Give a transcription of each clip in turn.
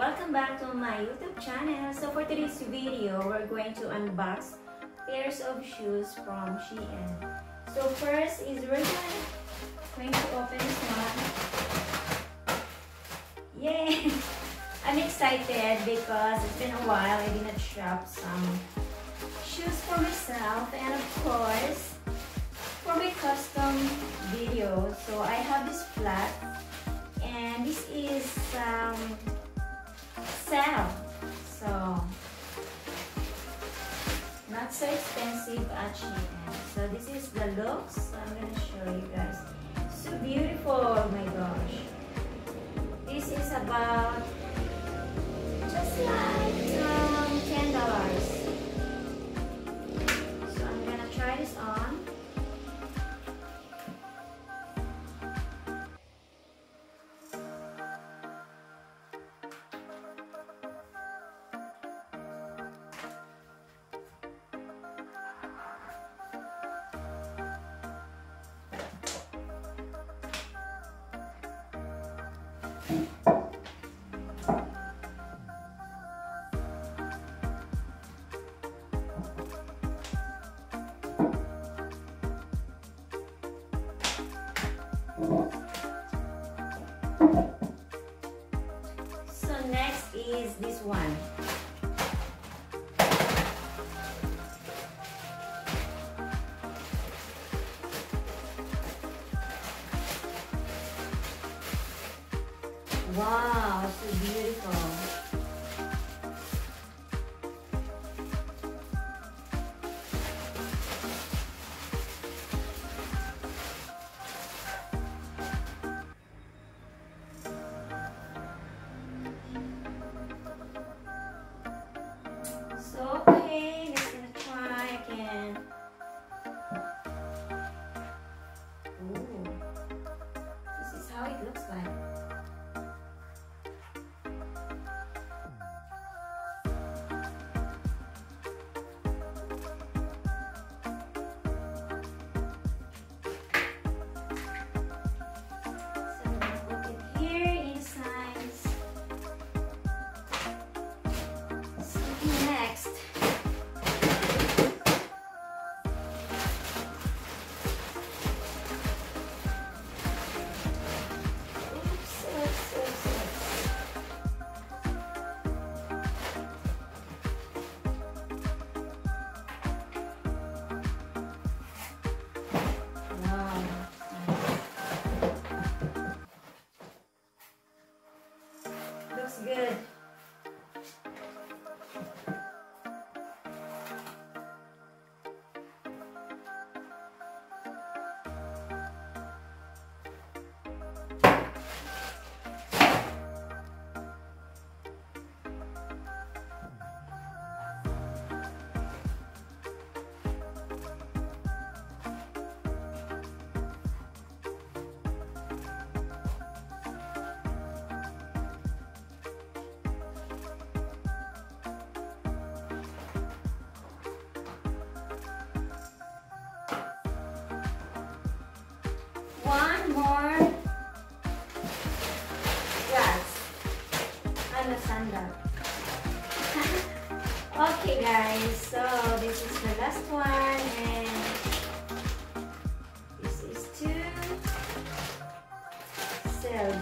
Welcome back to my YouTube channel. So for today's video, we're going to unbox pairs of shoes from Shein. So first is we're going to open this one. Yay! I'm excited because it's been a while I did not shop some shoes for myself, and of course for my custom video. So I have this flat, and this is sale, so not so expensive at Shein. So this is the looks. I'm gonna show you guys. So beautiful, oh my gosh. This is about just like $10. So I'm gonna try this on. So next is this one. Wow, so beautiful. So okay, let's gonna try again. Ooh, this is how it looks like. Looks good. One more glass and a sandal. Okay guys, so this is the last one, and this is to sell.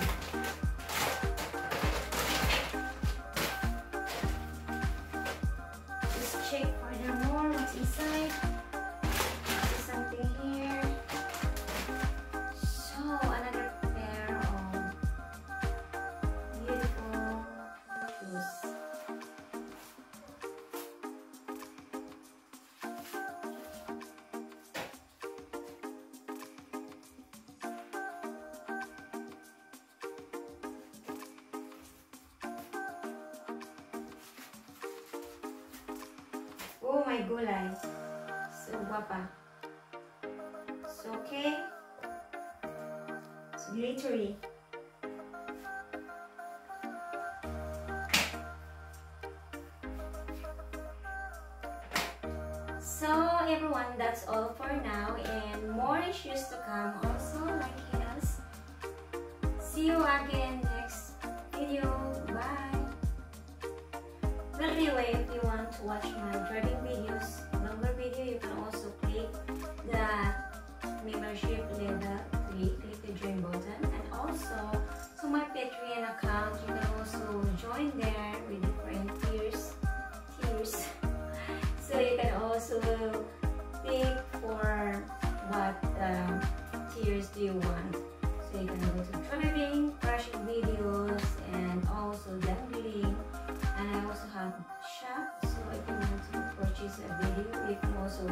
Just check furthermore what's inside. There's something here. Another pair of beautiful shoes. Oh my gulay. So guapa. So okay. Glittery. So everyone, that's all for now, and more issues to come also like heels. See you again next video. Bye. anyway, if you want to watch my driving videos, longer video, you can also click the membership level 3, click the join button, and also to my Patreon account, you can also join there with different tiers. So you can also pick for what tiers do you want. So you can go to driving, brushing videos, and also dangling. And I also have shop, so if you want to purchase a video, you can also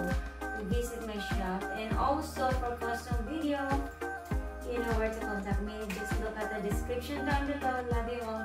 visit my shop. And also for custom video, you know where to contact me. Just look at the description down below. Love you all.